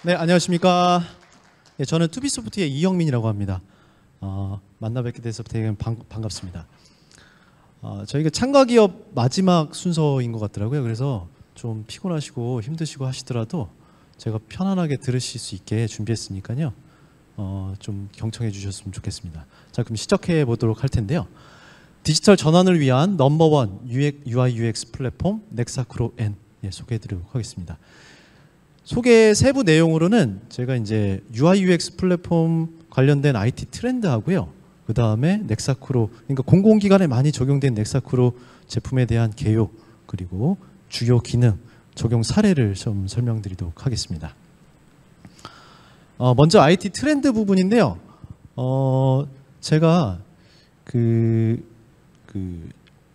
네, 안녕하십니까. 네, 저는 투비소프트의 이영민이라고 합니다. 만나 뵙게 돼서 되게 반갑습니다. 저희가 참가기업 마지막 순서인 것 같더라고요. 그래서 좀 피곤하시고 힘드시고 하시더라도 제가 편안하게 들으실 수 있게 준비했으니까요. 좀 경청해 주셨으면 좋겠습니다. 자, 그럼 시작해 보도록 할 텐데요. 디지털 전환을 위한 넘버원 UI UX 플랫폼 넥사크로 N 소개해 드리도록 하겠습니다. 소개 세부 내용으로는 제가 이제 UI UX 플랫폼 관련된 IT 트렌드 하고요. 그 다음에 넥사크로, 그러니까 공공기관에 많이 적용된 넥사크로 제품에 대한 개요, 그리고 주요 기능, 적용 사례를 좀 설명드리도록 하겠습니다. 먼저 IT 트렌드 부분인데요. 제가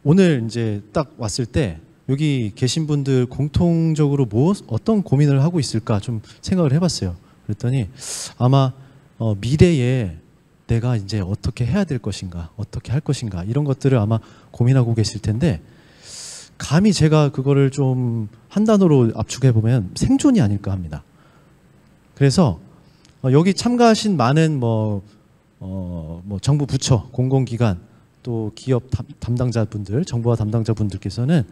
오늘 이제 딱 왔을 때 여기 계신 분들 공통적으로 어떤 고민을 하고 있을까 좀 생각을 해봤어요. 그랬더니 아마 미래에 내가 이제 어떻게 해야 될 것인가, 어떻게 할 것인가, 이런 것들을 아마 고민하고 계실 텐데, 감히 제가 그거를 좀 한 단어로 압축해 보면 생존이 아닐까 합니다. 그래서 여기 참가하신 많은 정부 부처, 공공기관, 또 기업 담당자분들, 정부와 담당자분들께서는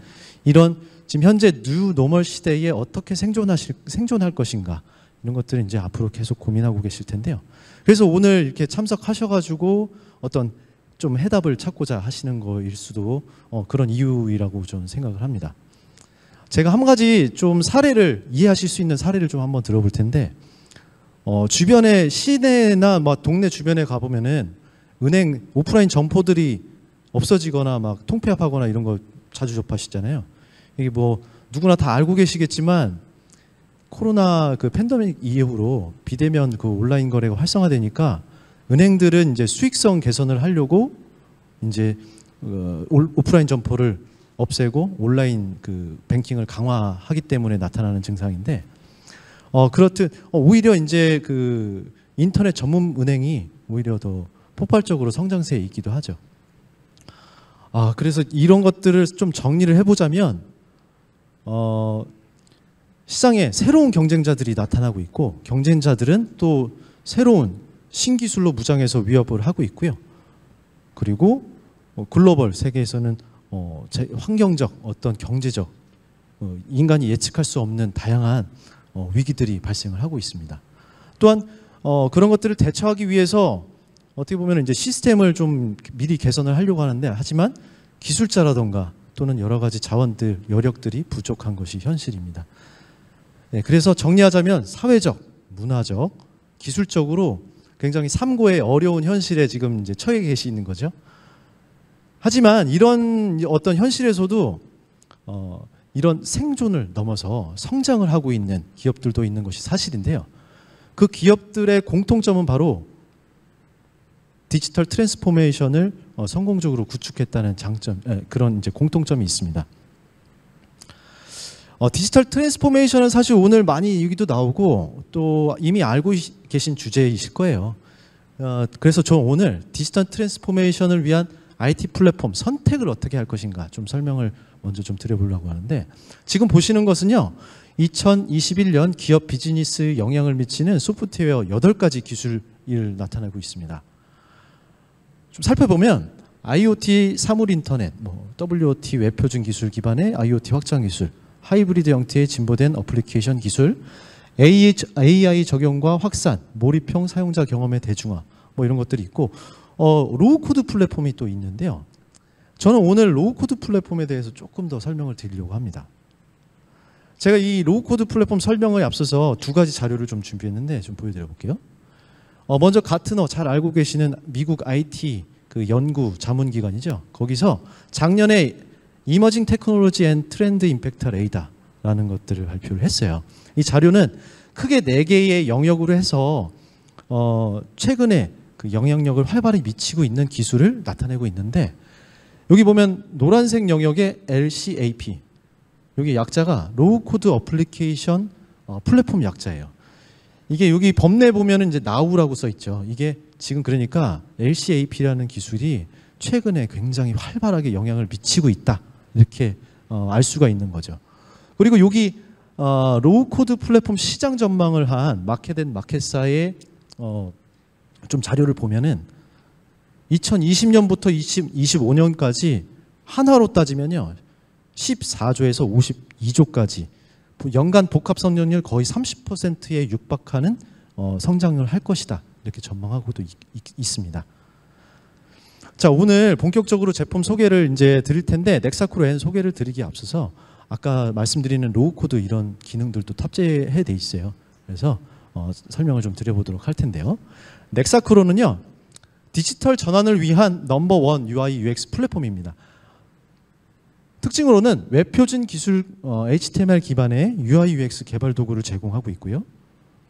이런 지금 현재 뉴 노멀 시대에 어떻게 생존할 것인가, 이런 것들을 이제 앞으로 계속 고민하고 계실 텐데요. 그래서 오늘 이렇게 참석하셔가지고 어떤 좀 해답을 찾고자 하시는 거일 수도 그런 이유라고 저는 생각을 합니다. 제가 한 가지 좀 사례를 이해하실 수 있는 사례를 좀 한번 들어볼 텐데, 주변에 시내나 동네 주변에 가보면은 은행 오프라인 점포들이 없어지거나 막 통폐합하거나 이런 거 자주 접하시잖아요. 이게 누구나 다 알고 계시겠지만 코로나 팬데믹 이후로 비대면 온라인 거래가 활성화되니까 은행들은 이제 수익성 개선을 하려고 이제 오프라인 점포를 없애고 온라인 뱅킹을 강화하기 때문에 나타나는 증상인데, 그렇듯 오히려 이제 인터넷 전문 은행이 오히려 더 폭발적으로 성장세에 있기도 하죠. 그래서 이런 것들을 좀 정리를 해보자면, 시장에 새로운 경쟁자들이 나타나고 있고, 경쟁자들은 또 새로운 신기술로 무장해서 위협을 하고 있고요. 그리고 글로벌 세계에서는 환경적, 어떤 경제적, 인간이 예측할 수 없는 다양한 위기들이 발생을 하고 있습니다. 또한 그런 것들을 대처하기 위해서 어떻게 보면 이제 시스템을 좀 미리 개선을 하려고 하는데, 하지만 기술자라던가 또는 여러 가지 자원들, 여력들이 부족한 것이 현실입니다. 네, 그래서 정리하자면 사회적, 문화적, 기술적으로 굉장히 삼고의 어려운 현실에 지금 이제 처해 계시는 거죠. 하지만 이런 어떤 현실에서도 이런 생존을 넘어서 성장을 하고 있는 기업들도 있는 것이 사실인데요. 그 기업들의 공통점은 바로 디지털 트랜스포메이션을 성공적으로 구축했다는 장점, 그런 이제 공통점이 있습니다. 디지털 트랜스포메이션은 사실 오늘 많이 얘기도 나오고 또 이미 알고 계신 주제이실 거예요. 그래서 저 오늘 디지털 트랜스포메이션을 위한 IT 플랫폼 선택을 어떻게 할 것인가 좀 설명을 먼저 좀 드려보려고 하는데, 지금 보시는 것은요, 2021년 기업 비즈니스에 영향을 미치는 소프트웨어 8가지 기술이 나타나고 있습니다. 좀 살펴보면 IoT 사물 인터넷, WOT 웹표준 기술 기반의 IoT 확장 기술, 하이브리드 형태의 진보된 어플리케이션 기술, AI 적용과 확산, 몰입형 사용자 경험의 대중화, 이런 것들이 있고, 로우 코드 플랫폼이 또 있는데요. 저는 오늘 로우 코드 플랫폼에 대해서 조금 더 설명을 드리려고 합니다. 제가 이 로우 코드 플랫폼 설명에 앞서서 2가지 자료를 좀 준비했는데 좀 보여드려 볼게요. 먼저 가트너, 잘 알고 계시는 미국 IT 연구 자문기관이죠. 거기서 작년에 이머징 테크놀로지 앤 트렌드 임팩트 레이더라는 것들을 발표를 했어요. 이 자료는 크게 4개의 영역으로 해서 최근에 영향력을 활발히 미치고 있는 기술을 나타내고 있는데, 여기 보면 노란색 영역의 LCAP, 여기 약자가 로우 코드 어플리케이션 플랫폼 약자예요. 이게 여기 법내 보면은 이제 now라고 써 있죠. 이게 지금 그러니까 LCAP라는 기술이 최근에 굉장히 활발하게 영향을 미치고 있다, 이렇게 알 수가 있는 거죠. 그리고 여기 로우 코드 플랫폼 시장 전망을 한 마켓앤 마켓사의 좀 자료를 보면은 2020년부터 2025년까지 한화로 따지면요 14조에서 52조까지 연간 복합 성장률 거의 30%에 육박하는 성장을 할 것이다 이렇게 전망하고도 있습니다. 자, 오늘 본격적으로 제품 소개를 이제 드릴 텐데 넥사크로 N 소개를 드리기에 앞서서 아까 말씀드리는 로우 코드 이런 기능들도 탑재해 돼 있어요. 그래서 설명을 좀 드려보도록 할 텐데요. 넥사크로는요 디지털 전환을 위한 넘버원 UI UX 플랫폼입니다. 특징으로는 웹표준 기술 HTML 기반의 UI UX 개발 도구를 제공하고 있고요.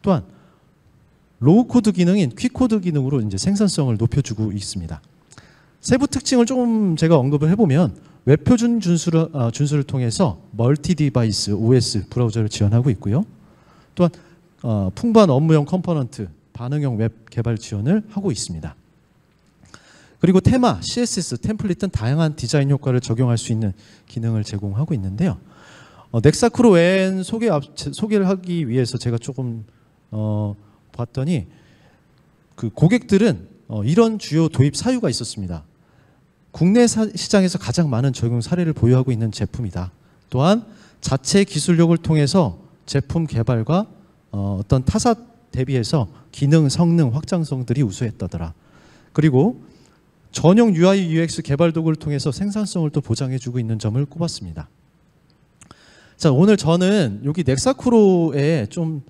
또한 로우 코드 기능인 퀵코드 기능으로 이제 생산성을 높여주고 있습니다. 세부 특징을 조금 제가 언급을 해보면 웹표준 준수를 통해서 멀티 디바이스 OS 브라우저를 지원하고 있고요. 또한 풍부한 업무용 컴포넌트, 반응형 웹 개발 지원을 하고 있습니다. 그리고 테마, CSS, 템플릿 등 다양한 디자인 효과를 적용할 수 있는 기능을 제공하고 있는데요. 넥사크로 N 소개를 하기 위해서 제가 조금 봤더니 그 고객들은 이런 주요 도입 사유가 있었습니다. 국내 시장에서 가장 많은 적용 사례를 보유하고 있는 제품이다. 또한 자체 기술력을 통해서 제품 개발과 어떤 타사 대비해서 기능, 성능, 확장성들이 우수했다더라. 그리고 전용 UI, UX 개발 도구를 통해서 생산성을 또 보장해주고 있는 점을 꼽았습니다. 자, 오늘 저는 여기 넥사크로에 좀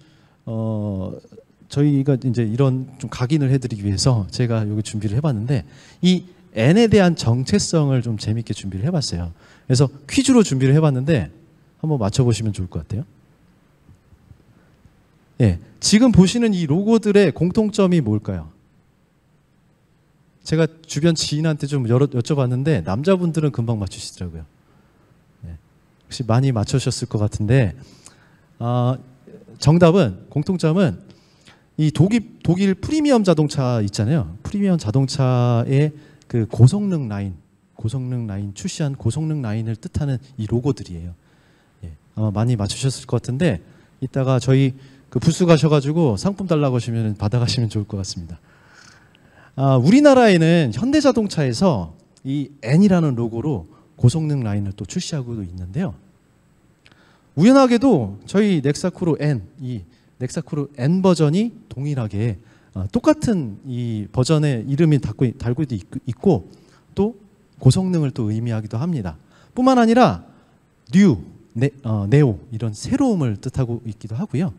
저희가 이제 이런 좀 각인을 해드리기 위해서 제가 여기 준비를 해봤는데 이 N에 대한 정체성을 좀 재밌게 준비를 해봤어요. 그래서 퀴즈로 준비를 해봤는데 한번 맞춰보시면 좋을 것 같아요. 예, 지금 보시는 이 로고들의 공통점이 뭘까요? 제가 주변 지인한테 좀 여쭤봤는데 남자분들은 금방 맞추시더라고요. 네, 혹시 많이 맞추셨을 것 같은데 정답은 공통점은 이 독일 프리미엄 자동차 있잖아요. 프리미엄 자동차의 그 고성능 라인 출시한 고성능 라인을 뜻하는 이 로고들이에요. 예, 많이 맞추셨을 것 같은데 이따가 저희 그 부스 가셔가지고 상품 달라고 하시면 받아가시면 좋을 것 같습니다. 우리나라에는 현대자동차에서 이 N이라는 로고로 고성능 라인을 또 출시하고 있는데요. 우연하게도 저희 넥사크로 N, 이 넥사크로 N 버전이 동일하게 똑같은 이 버전의 이름이 달고 있고 또 고성능을 또 의미하기도 합니다. 뿐만 아니라 뉴, 네오 이런 새로움을 뜻하고 있기도 하고요.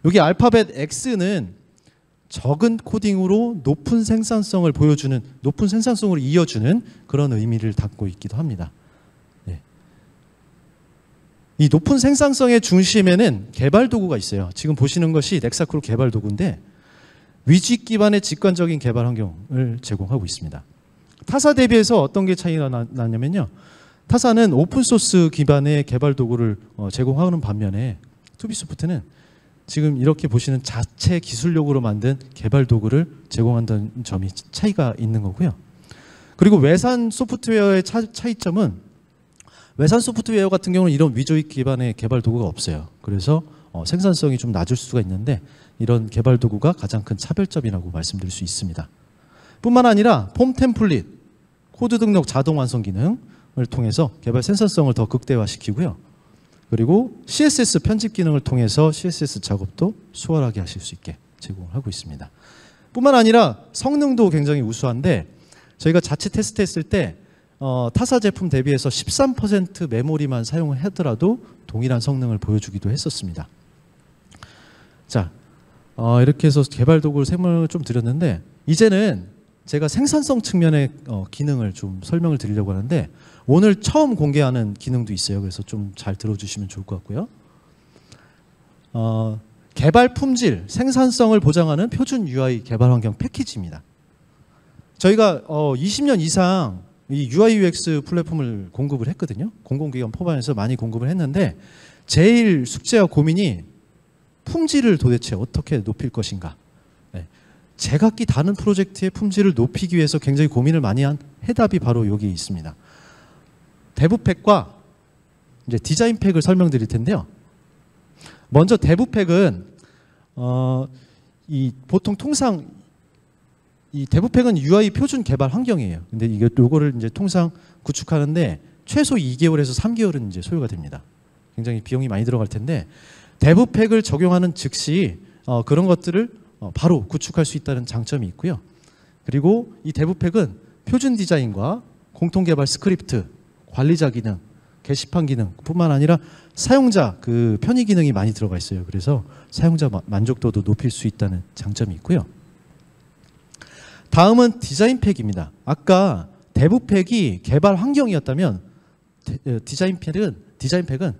여기 알파벳 X는 적은 코딩으로 높은 생산성을 보여주는, 높은 생산성을 이어주는 그런 의미를 담고 있기도 합니다. 네. 이 높은 생산성의 중심에는 개발 도구가 있어요. 지금 보시는 것이 넥사크로 개발 도구인데 위직 기반의 직관적인 개발 환경을 제공하고 있습니다. 타사 대비해서 어떤 게 차이가 나냐면요. 타사는 오픈소스 기반의 개발 도구를 제공하는 반면에 투비소프트는 지금 이렇게 보시는 자체 기술력으로 만든 개발 도구를 제공한다는 점이 차이가 있는 거고요. 그리고 외산 소프트웨어의 차이점은 외산 소프트웨어 같은 경우는 이런 위조익 기반의 개발 도구가 없어요. 그래서 생산성이 좀 낮을 수가 있는데 이런 개발 도구가 가장 큰 차별점이라고 말씀드릴 수 있습니다. 뿐만 아니라 폼 템플릿, 코드 등록 자동 완성 기능을 통해서 개발 생산성을 더 극대화시키고요. 그리고 CSS 편집 기능을 통해서 CSS 작업도 수월하게 하실 수 있게 제공하고 있습니다. 뿐만 아니라 성능도 굉장히 우수한데 저희가 자체 테스트했을 때 타사 제품 대비해서 13% 메모리만 사용을 하더라도 동일한 성능을 보여주기도 했었습니다. 자, 이렇게 해서 개발 도구를 설명을 좀 드렸는데 이제는 제가 생산성 측면의 기능을 좀 설명을 드리려고 하는데 오늘 처음 공개하는 기능도 있어요. 그래서 좀 잘 들어주시면 좋을 것 같고요. 개발 품질, 생산성을 보장하는 표준 UI 개발 환경 패키지입니다. 저희가 20년 이상 이 UI UX 플랫폼을 공급을 했거든요. 공공기관 포반에서 많이 공급을 했는데 제일 숙제와 고민이 품질을 도대체 어떻게 높일 것인가. 네. 제각기 다른 프로젝트의 품질을 높이기 위해서 굉장히 고민을 많이 한 해답이 바로 여기 있습니다. 데브팩과 이제 디자인팩을 설명드릴 텐데요. 먼저 대부팩은 보통 통상 이 대부팩은 UI 표준 개발 환경이에요. 근데 요거를 이제 통상 구축하는데 최소 2개월에서 3개월은 이제 소요가 됩니다. 굉장히 비용이 많이 들어갈 텐데 대부팩을 적용하는 즉시 그런 것들을 바로 구축할 수 있다는 장점이 있고요. 그리고 이 대부팩은 표준 디자인과 공통 개발 스크립트, 관리자 기능, 게시판 기능 뿐만 아니라 사용자 그 편의 기능이 많이 들어가 있어요. 그래서 사용자 만족도도 높일 수 있다는 장점이 있고요. 다음은 디자인팩입니다. 아까 대부팩이 개발 환경이었다면 디자인팩은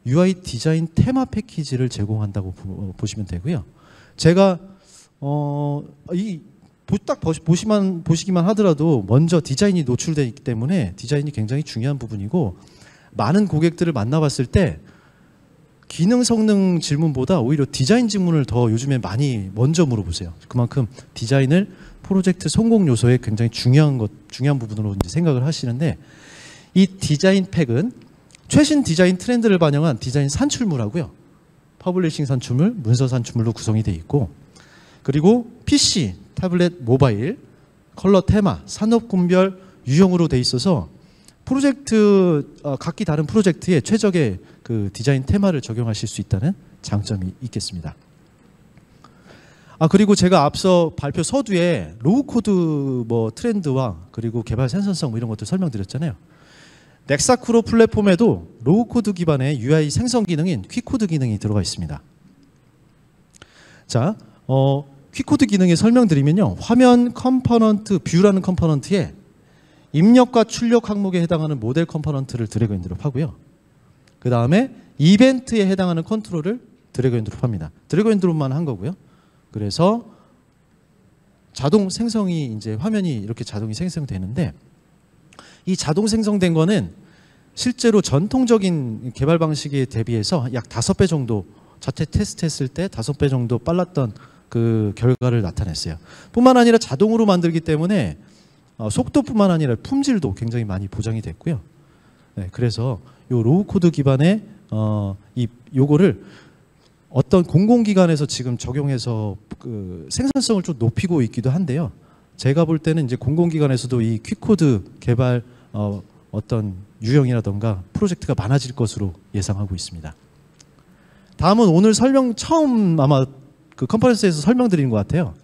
UI 디자인 테마 패키지를 제공한다고 보시면 되고요. 제가 딱 보시기만 하더라도 먼저 디자인이 노출되어 있기 때문에 디자인이 굉장히 중요한 부분이고, 많은 고객들을 만나봤을 때 기능 성능 질문보다 오히려 디자인 질문을 더 요즘에 많이 먼저 물어보세요. 그만큼 디자인을 프로젝트 성공 요소의 굉장히 중요한 부분으로 이제 생각을 하시는데, 이 디자인 팩은 최신 디자인 트렌드를 반영한 디자인 산출물하고요, 퍼블리싱 산출물, 문서 산출물로 구성이 되어 있고, 그리고 PC, 타블렛, 모바일, 컬러 테마, 산업군별 유형으로 되어 있어서 각기 다른 프로젝트에 최적의 그 디자인 테마를 적용하실 수 있다는 장점이 있겠습니다. 그리고 제가 앞서 발표 서두에 로우 코드 트렌드와 그리고 개발 생산성 이런 것들 설명드렸잖아요. 넥사쿠로 플랫폼에도 로우 코드 기반의 UI 생성 기능인 퀵코드 기능이 들어가 있습니다. 자, 퀵코드 기능에 설명드리면요, 화면 컴포넌트 뷰라는 컴포넌트에 입력과 출력 항목에 해당하는 모델 컴포넌트를 드래그 앤 드롭 하고요. 그 다음에 이벤트에 해당하는 컨트롤을 드래그 앤 드롭 합니다. 드래그 앤 드롭만 한 거고요. 그래서 자동 생성이 이제 화면이 이렇게 자동이 생성되는데, 이 자동 생성된 거는 실제로 전통적인 개발 방식에 대비해서 약 5배 정도, 자체 테스트했을 때 5배 정도 빨랐던 그 결과를 나타냈어요. 뿐만 아니라 자동으로 만들기 때문에 속도뿐만 아니라 품질도 굉장히 많이 보장이 됐고요. 네, 그래서 요 로우 코드 기반의 요거를 어떤 공공기관에서 지금 적용해서 그 생산성을 좀 높이고 있기도 한데요. 제가 볼 때는 이제 공공기관에서도 이 퀵코드 개발 어떤 유형이라던가 프로젝트가 많아질 것으로 예상하고 있습니다. 다음은 오늘 처음 아마 그 컨퍼런스에서 설명드리는 것 같아요.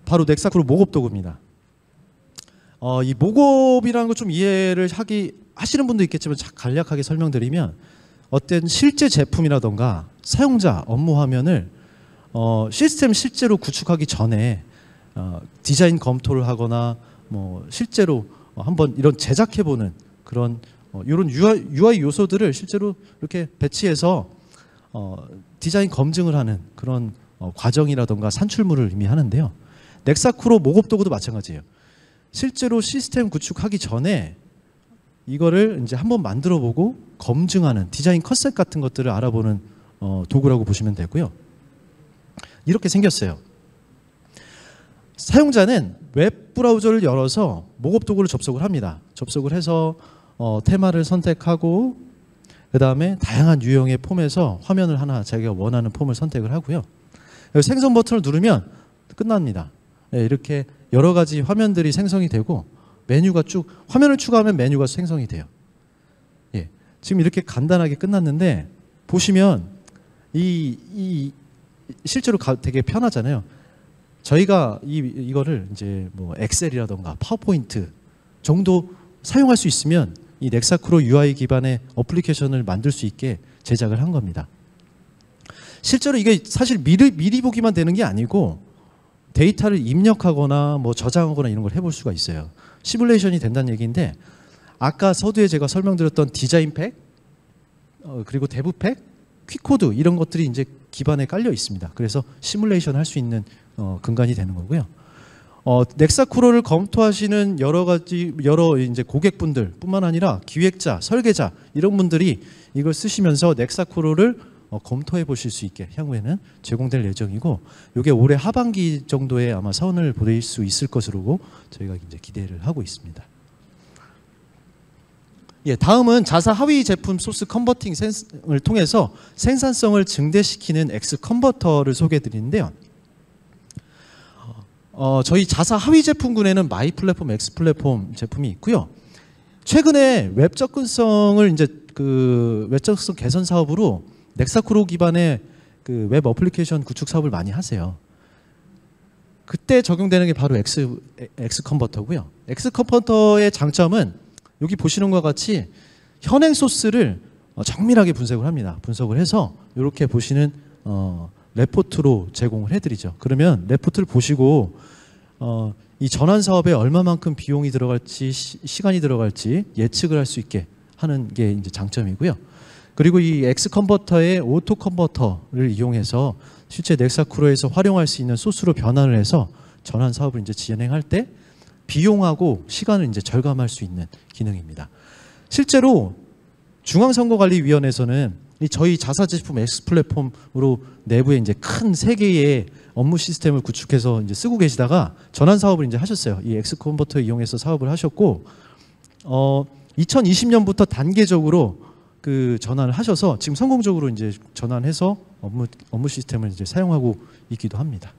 바로 넥사쿠로 목업 도구입니다. 이 목업이라는 거 좀 이해를 하시는 분도 있겠지만 간략하게 설명드리면, 어떤 실제 제품이라던가 사용자 업무 화면을 시스템 실제로 구축하기 전에 디자인 검토를 하거나 실제로 한번 이런 제작해보는 그런 이런 UI 요소들을 실제로 이렇게 배치해서 디자인 검증을 하는 그런 과정이라던가 산출물을 이미 하는데요. 넥사쿠로 목업 도구도 마찬가지예요. 실제로 시스템 구축하기 전에 이거를 이제 한번 만들어보고 검증하는 디자인 컨셉 같은 것들을 알아보는 도구라고 보시면 되고요. 이렇게 생겼어요. 사용자는 웹 브라우저를 열어서 목업 도구를 접속을 합니다. 접속을 해서 테마를 선택하고, 그 다음에 다양한 유형의 폼에서 화면을 하나 자기가 원하는 폼을 선택을 하고요. 생성 버튼을 누르면 끝납니다. 네, 이렇게 여러 가지 화면들이 생성이 되고, 메뉴가 화면을 추가하면 메뉴가 생성이 돼요. 예, 지금 이렇게 간단하게 끝났는데, 보시면 실제로 되게 편하잖아요. 저희가 이거를 이제 엑셀이라던가 파워포인트 정도 사용할 수 있으면 이 넥사쿠로 UI 기반의 어플리케이션을 만들 수 있게 제작을 한 겁니다. 실제로 이게 사실 미리 보기만 되는 게 아니고, 데이터를 입력하거나 저장하거나 이런 걸 해볼 수가 있어요. 시뮬레이션이 된다는 얘기인데, 아까 서두에 제가 설명드렸던 디자인 팩, 그리고 대부 팩, 퀵코드 이런 것들이 이제 기반에 깔려 있습니다. 그래서 시뮬레이션 할 수 있는 근간이 되는 거고요. 넥사쿠로를 검토하시는 여러 이제 고객분들뿐만 아니라 기획자, 설계자 이런 분들이 이걸 쓰시면서 넥사쿠로를 검토해 보실 수 있게 향후에는 제공될 예정이고, 이게 올해 하반기 정도에 아마 사원을 보낼 수 있을 것으로 저희가 이제 기대를 하고 있습니다. 예, 다음은 자사 하위 제품 소스 컨버팅을 통해서 생산성을 증대시키는 X 컨버터를 소개해 드리는데요. 저희 자사 하위 제품군에는 마이 플랫폼, X 플랫폼 제품이 있고요. 최근에 웹 접근성을 이제 그 웹 접근성 개선 사업으로 넥사크로 기반의 그 웹 어플리케이션 구축 사업을 많이 하세요. 그때 적용되는 게 바로 X 컨버터고요. X 컨버터의 장점은 여기 보시는 것과 같이 현행 소스를 정밀하게 분석을 합니다. 분석을 해서 이렇게 보시는 레포트로 제공을 해드리죠. 그러면 레포트를 보시고 이 전환 사업에 얼마만큼 비용이 들어갈지 시간이 들어갈지 예측을 할 수 있게 하는 게 이제 장점이고요. 그리고 이 X 컨버터의 오토 컨버터를 이용해서 실제 넥사크로에서 활용할 수 있는 소스로 변환을 해서 전환 사업을 이제 진행할 때 비용하고 시간을 이제 절감할 수 있는 기능입니다. 실제로 중앙선거관리위원회에서는 이 저희 자사 제품 X 플랫폼으로 내부에 이제 큰 세 개의 업무 시스템을 구축해서 이제 쓰고 계시다가 전환 사업을 이제 하셨어요. 이 X 컨버터 이용해서 사업을 하셨고 2020년부터 단계적으로 그 전환을 하셔서 지금 성공적으로 이제 전환해서 업무 시스템을 이제 사용하고 있기도 합니다.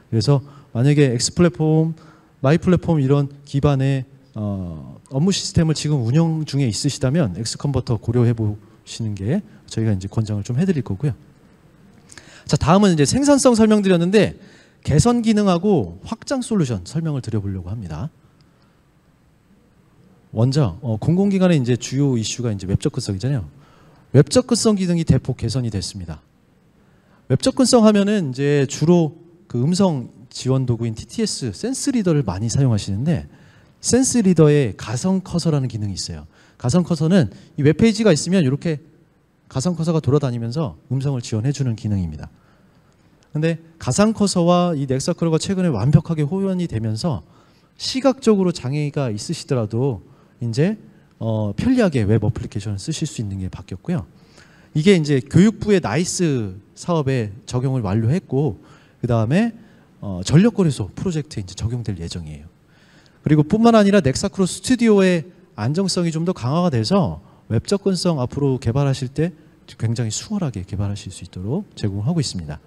그래서 만약에 X 플랫폼, 마이 플랫폼 이런 기반의 업무 시스템을 지금 운영 중에 있으시다면 X 컨버터 고려해 보시는 게 저희가 이제 권장을 좀 해드릴 거고요. 자, 다음은 이제 생산성 설명드렸는데 개선 기능하고 확장 솔루션 설명을 드려보려고 합니다. 먼저 공공기관의 이제 주요 이슈가 이제 웹 접근성이잖아요. 웹 접근성 기능이 대폭 개선이 됐습니다. 웹 접근성 하면은 이제 주로 그 음성 지원 도구인 TTS 센스 리더를 많이 사용하시는데 센스 리더에 가상 커서라는 기능이 있어요. 가상 커서는 이 웹페이지가 있으면 이렇게 가상 커서가 돌아다니면서 음성을 지원해 주는 기능입니다. 근데 가상 커서와 이 넥사크로가 최근에 완벽하게 호연이 되면서 시각적으로 장애가 있으시더라도 이제 편리하게 웹 어플리케이션을 쓰실 수 있는 게 바뀌었고요. 이게 이제 교육부의 나이스 사업에 적용을 완료했고 그 다음에 전력거래소 프로젝트에 이제 적용될 예정이에요. 그리고 뿐만 아니라 넥사크로 스튜디오의 안정성이 좀 더 강화가 돼서 웹 접근성 앞으로 개발하실 때 굉장히 수월하게 개발하실 수 있도록 제공하고 있습니다.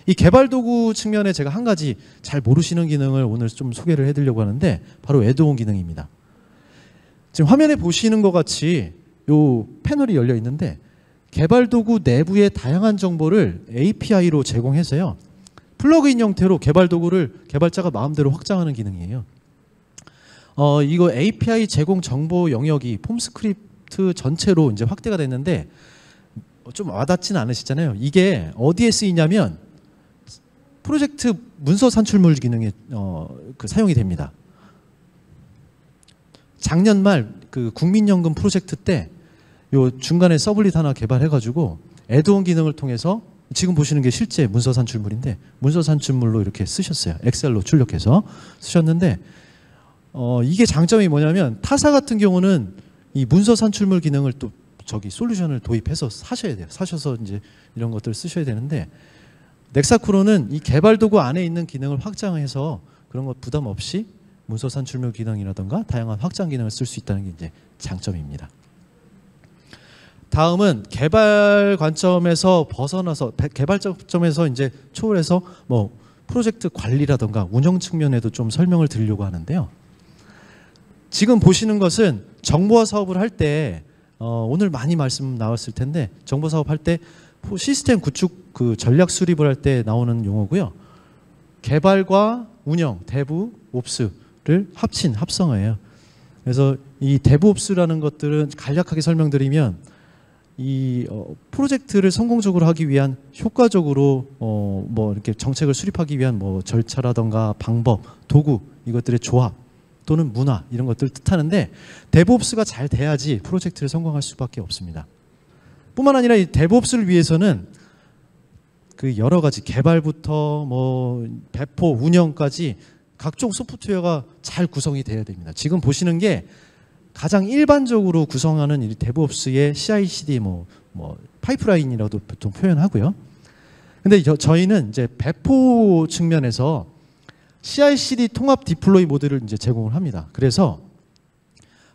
이 개발 도구 측면에 제가 한 가지 잘 모르시는 기능을 오늘 좀 소개를 해드리려고 하는데 바로 애드온 기능입니다. 지금 화면에 보시는 것 같이 요 패널이 열려 있는데 개발 도구 내부의 다양한 정보를 API로 제공해서요. 플러그인 형태로 개발 도구를 개발자가 마음대로 확장하는 기능이에요. 이거 API 제공 정보 영역이 폼 스크립트 전체로 이제 확대가 됐는데 좀 와닿지는 않으시잖아요. 이게 어디에 쓰이냐면 프로젝트 문서 산출물 기능에 그 사용이 됩니다. 작년 말 그 국민연금 프로젝트 때 요 중간에 서블릿 하나 개발해가지고 애드온 기능을 통해서 지금 보시는 게 실제 문서 산출물인데 문서 산출물로 이렇게 쓰셨어요. 엑셀로 출력해서 쓰셨는데 이게 장점이 뭐냐면 타사 같은 경우는 이 문서 산출물 기능을 또 저기 솔루션을 도입해서 사셔야 돼요. 사셔서 이제 이런 것들을 쓰셔야 되는데 넥사크로는 이 개발 도구 안에 있는 기능을 확장해서 그런 것 부담 없이 문서 산출물 기능이라든가 다양한 확장 기능을 쓸 수 있다는 게 이제 장점입니다. 다음은 개발 관점에서 벗어나서 개발 점에서 이제 초월해서 뭐 프로젝트 관리라든가 운영 측면에도 좀 설명을 드리려고 하는데요. 지금 보시는 것은 정보화 사업을 할 때 오늘 많이 말씀 나왔을 텐데 정보 사업 할 때 시스템 구축 그 전략 수립을 할 때 나오는 용어고요. 개발과 운영, 데브, 옵스를 합친 합성어예요. 그래서 이 데브 옵스라는 것들은 간략하게 설명드리면 이 프로젝트를 성공적으로 하기 위한 효과적으로 뭐 이렇게 정책을 수립하기 위한 뭐 절차라던가 방법, 도구 이것들의 조합 또는 문화 이런 것들을 뜻하는데 데브옵스가 잘 돼야지 프로젝트를 성공할 수밖에 없습니다. 뿐만 아니라 이 데브옵스를 위해서는 그 여러 가지 개발부터 뭐 배포, 운영까지 각종 소프트웨어가 잘 구성이 돼야 됩니다. 지금 보시는 게 가장 일반적으로 구성하는 이 데브옵스의 CI/CD 뭐 파이프라인이라도 보통 표현하고요. 근데 저희는 이제 배포 측면에서 CI/CD 통합 디플로이 모델을 이제 제공을 합니다. 그래서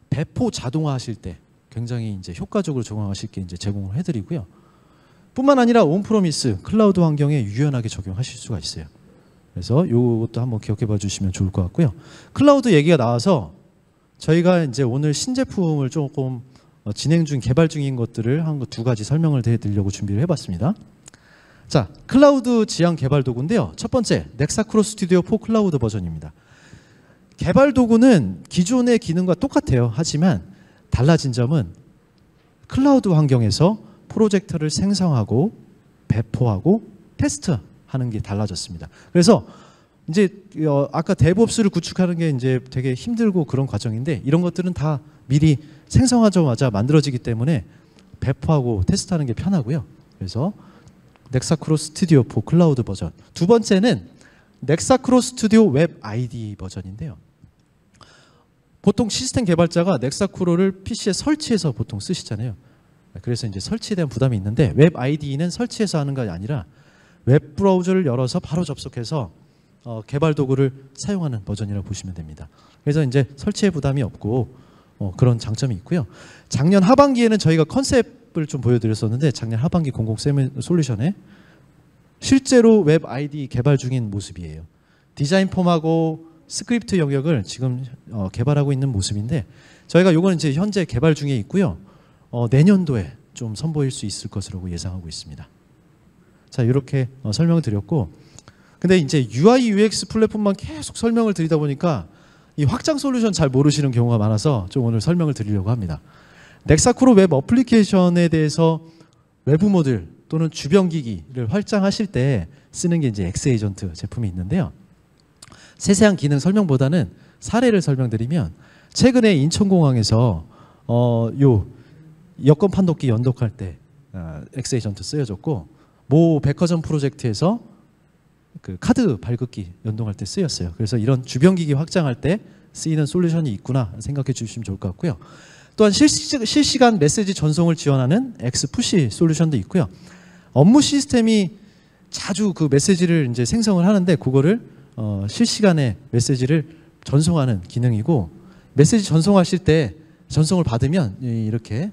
배포 자동화 하실 때 굉장히 이제 효과적으로 적용하실 수 있게 이제 제공을 해드리고요. 뿐만 아니라 온프로미스 클라우드 환경에 유연하게 적용하실 수가 있어요. 그래서 이것도 한번 기억해 봐 주시면 좋을 것 같고요. 클라우드 얘기가 나와서 저희가 이제 오늘 신제품을 조금 진행 중, 개발 중인 것들을 한 두 가지 설명을 해드리려고 준비를 해봤습니다. 자, 클라우드 지향 개발 도구인데요. 첫 번째, 넥사크로 스튜디오 4 클라우드 버전입니다. 개발 도구는 기존의 기능과 똑같아요. 하지만 달라진 점은 클라우드 환경에서 프로젝트를 생성하고 배포하고 테스트하는 게 달라졌습니다. 그래서 이제 아까 데브옵스를 구축하는 게 이제 되게 힘들고 그런 과정인데 이런 것들은 다 미리 생성하자마자 만들어지기 때문에 배포하고 테스트하는 게 편하고요. 그래서 넥사크로 스튜디오 4 클라우드 버전. 두 번째는 넥사크로 스튜디오 웹 아이디 버전인데요. 보통 시스템 개발자가 넥사크로를 PC에 설치해서 보통 쓰시잖아요. 그래서 이제 설치에 대한 부담이 있는데 웹 아이디는 설치해서 하는 것이 아니라 웹 브라우저를 열어서 바로 접속해서 개발 도구를 사용하는 버전이라고 보시면 됩니다. 그래서 이제 설치에 부담이 없고 그런 장점이 있고요. 작년 하반기에는 저희가 컨셉을 좀 보여드렸었는데 작년 하반기 공공 솔루션에 실제로 웹 아이디 개발 중인 모습이에요. 디자인 폼하고 스크립트 영역을 지금 개발하고 있는 모습인데 저희가 요거는 이제 현재 개발 중에 있고요. 내년도에 좀 선보일 수 있을 것으로 예상하고 있습니다. 자, 이렇게 설명을 드렸고, 근데 이제 UI UX 플랫폼만 계속 설명을 드리다 보니까 이 확장 솔루션 잘 모르시는 경우가 많아서 좀 오늘 설명을 드리려고 합니다. 넥사크로 웹 어플리케이션에 대해서 외부 모듈 또는 주변 기기를 확장하실 때 쓰는 게 이제 엑스에이전트 제품이 있는데요. 세세한 기능 설명보다는 사례를 설명드리면 최근에 인천공항에서 요 여권 판독기 연독할 때 엑스에이전트 쓰여졌고, 모 백화점 프로젝트에서 그 카드 발급기 연동할 때 쓰였어요. 그래서 이런 주변 기기 확장할 때 쓰이는 솔루션이 있구나 생각해 주시면 좋을 것 같고요. 또한 실시간 메시지 전송을 지원하는 엑스푸시 솔루션도 있고요. 업무 시스템이 자주 그 메시지를 이제 생성을 하는데 그거를 실시간에 메시지를 전송하는 기능이고, 메시지 전송하실 때 전송을 받으면 이렇게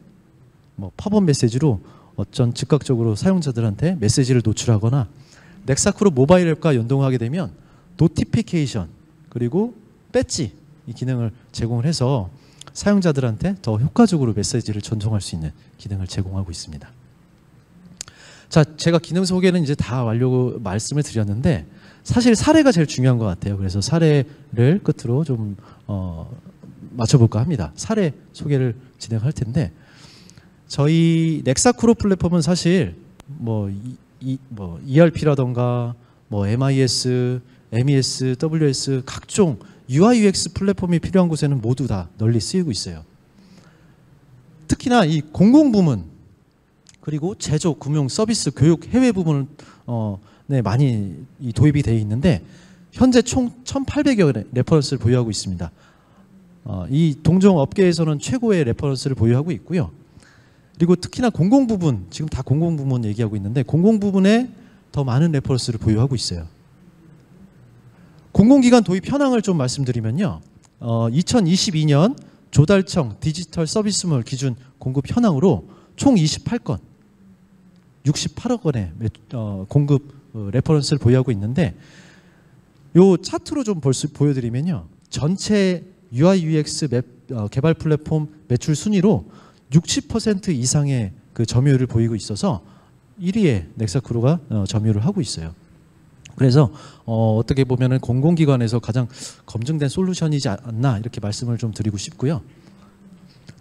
뭐 팝업 메시지로 어쩐 즉각적으로 사용자들한테 메시지를 노출하거나, 넥사크로 모바일 앱과 연동하게 되면 노티피케이션 그리고 배지 이 기능을 제공을 해서 사용자들한테 더 효과적으로 메시지를 전송할 수 있는 기능을 제공하고 있습니다. 자, 제가 기능 소개는 이제 다 완료 말씀을 드렸는데 사실 사례가 제일 중요한 것 같아요. 그래서 사례를 끝으로 좀 맞춰볼까 합니다. 사례 소개를 진행할 텐데, 저희 넥사크로 플랫폼은 사실 뭐 ERP라던가 뭐 MIS, MES, WS 각종 UI UX 플랫폼이 필요한 곳에는 모두 다 널리 쓰이고 있어요. 특히나 이 공공부문 그리고 제조, 금융, 서비스, 교육, 해외 부문에 많이 도입이 되어 있는데 현재 총 1,800여 개의 레퍼런스를 보유하고 있습니다. 이 동종 업계에서는 최고의 레퍼런스를 보유하고 있고요. 그리고 특히나 공공부문, 지금 다 공공부문 얘기하고 있는데 공공부문에 더 많은 레퍼런스를 보유하고 있어요. 공공기관 도입 현황을 좀 말씀드리면요. 2022년 조달청 디지털 서비스물 기준 공급 현황으로 총 28건, 68억 원의 공급 레퍼런스를 보유하고 있는데, 요 차트로 좀 보여드리면요. 전체 UI UX 개발 플랫폼 매출 순위로 60% 이상의 그 점유율을 보이고 있어서 1위에 넥사크로가 점유를 하고 있어요. 그래서 어떻게 보면은 공공기관에서 가장 검증된 솔루션이지 않나 이렇게 말씀을 좀 드리고 싶고요.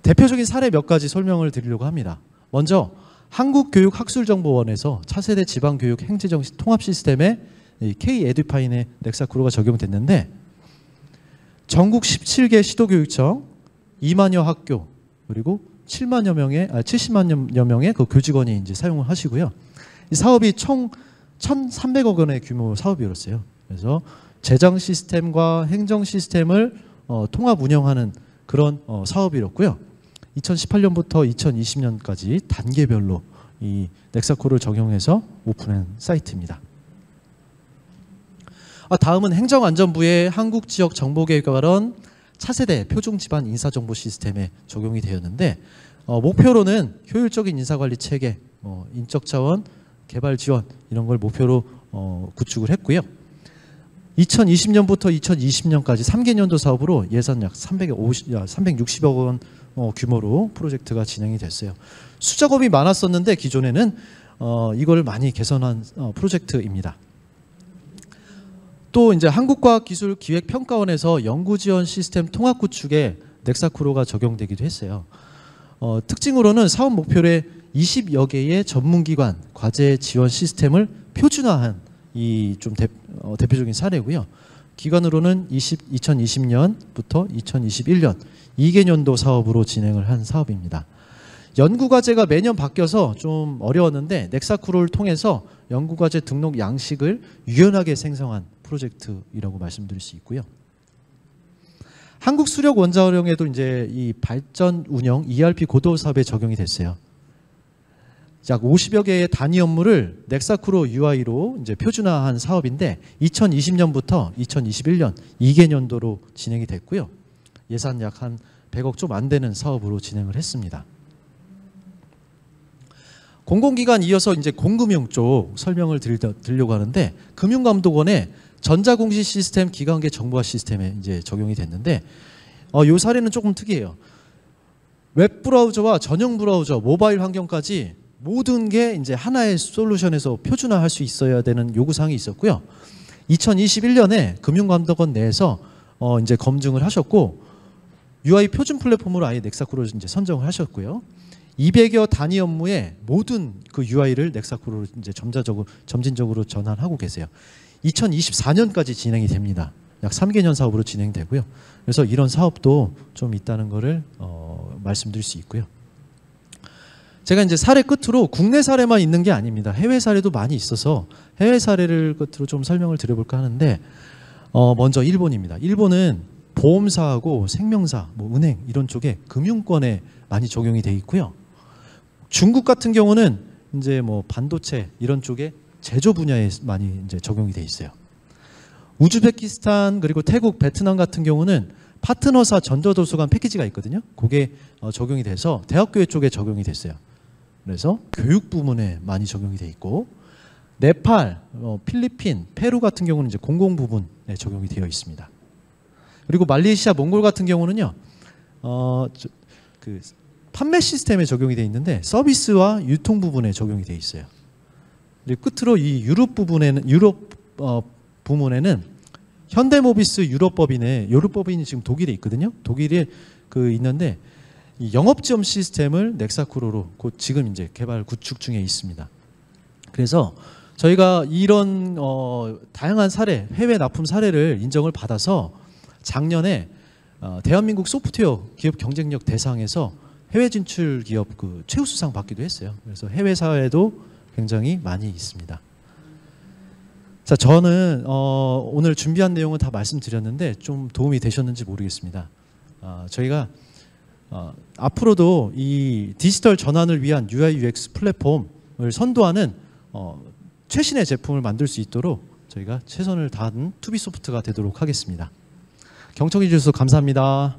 대표적인 사례 몇 가지 설명을 드리려고 합니다. 먼저 한국교육학술정보원에서 차세대 지방교육 행정정시 통합 시스템에 K-에듀파인의 넥사크로가 적용됐는데, 전국 17개 시도교육청 2만여 학교 그리고 70만여 명의 그 교직원이 이제 사용을 하시고요. 이 사업이 총 1,300억 원의 규모 사업이었어요. 그래서 재정 시스템과 행정 시스템을 통합 운영하는 그런 사업이었고요. 2018년부터 2020년까지 단계별로 이 넥사크로를 적용해서 오픈한 사이트입니다. 다음은 행정안전부의 한국지역정보계획과론 차세대 표준집안 인사정보 시스템에 적용이 되었는데, 목표로는 효율적인 인사관리 체계, 인적 자원, 개발 지원 이런 걸 목표로 구축을 했고요. 2020년부터 2020년까지 3개년도 사업으로 예산 약 360억 원 규모로 프로젝트가 진행이 됐어요. 수작업이 많았었는데 기존에는 이걸 많이 개선한 프로젝트입니다. 또 이제 한국과학기술기획평가원에서 연구지원 시스템 통합 구축에 넥사쿠로가 적용되기도 했어요. 특징으로는 사업 목표의 20여 개의 전문기관 과제 지원 시스템을 표준화한 이 좀 대표적인 사례고요. 기간으로는 2020년부터 2021년 2개년도 사업으로 진행을 한 사업입니다. 연구과제가 매년 바뀌어서 좀 어려웠는데 넥사쿠로를 통해서 연구과제 등록 양식을 유연하게 생성한 프로젝트이라고 말씀드릴 수 있고요. 한국수력원자력에도 이제 이 발전 운영 ERP 고도 사업에 적용이 됐어요. 약 50여 개의 단위 업무를 넥사쿠로 UI로 이제 표준화한 사업인데 2020년부터 2021년 2개년도로 진행이 됐고요. 예산 약 한 100억 좀 안 되는 사업으로 진행을 했습니다. 공공기관 이어서 이제 공금융 쪽 설명을 드리려고 하는데 금융감독원의 전자공시 시스템 기관계 정보화 시스템에 이제 적용이 됐는데 이 사례는 조금 특이해요. 웹 브라우저와 전용 브라우저, 모바일 환경까지 모든 게 이제 하나의 솔루션에서 표준화할 수 있어야 되는 요구사항이 있었고요. 2021년에 금융감독원 내에서 이제 검증을 하셨고 UI 표준 플랫폼으로 아예 넥사쿠로를 이제 선정을 하셨고요. 200여 단위 업무에 모든 그 UI를 넥사쿠로로 이제 점진적으로 전환하고 계세요. 2024년까지 진행이 됩니다. 약 3개년 사업으로 진행되고요. 그래서 이런 사업도 좀 있다는 것을 말씀드릴 수 있고요. 제가 이제 사례 끝으로 국내 사례만 있는 게 아닙니다. 해외 사례도 많이 있어서 해외 사례를 끝으로 좀 설명을 드려볼까 하는데 먼저 일본입니다. 일본은 보험사하고 생명사, 은행 이런 쪽에 금융권에 많이 적용이 돼 있고요. 중국 같은 경우는 이제 반도체 이런 쪽에 제조 분야에 많이 이제 적용이 돼 있어요. 우즈베키스탄 그리고 태국, 베트남 같은 경우는 파트너사 전자도서관 패키지가 있거든요. 그게 적용이 돼서 대학교회 쪽에 적용이 됐어요. 그래서 교육 부문에 많이 적용이 돼 있고 네팔, 필리핀, 페루 같은 경우는 이제 공공 부분에 적용이 되어 있습니다. 그리고 말레이시아, 몽골 같은 경우는요. 그 판매 시스템에 적용이 되어 있는데 서비스와 유통 부분에 적용이 되어 있어요. 그리고 끝으로 이 유럽 부문에는 현대모비스 유럽법인이 지금 독일에 있거든요. 독일에 있는데 이 영업지원 시스템을 넥사쿠로로 곧 지금 이제 개발 구축 중에 있습니다. 그래서 저희가 이런 다양한 사례, 해외 납품 사례를 인정을 받아서 작년에 대한민국 소프트웨어 기업 경쟁력 대상에서 해외 진출 기업 최우수상 받기도 했어요. 그래서 해외 사회도 굉장히 많이 있습니다. 자, 저는 오늘 준비한 내용은 다 말씀드렸는데 좀 도움이 되셨는지 모르겠습니다. 저희가 앞으로도 이 디지털 전환을 위한 UI UX 플랫폼을 선도하는 최신의 제품을 만들 수 있도록 저희가 최선을 다하는 투비소프트가 되도록 하겠습니다. 경청해 주셔서 감사합니다.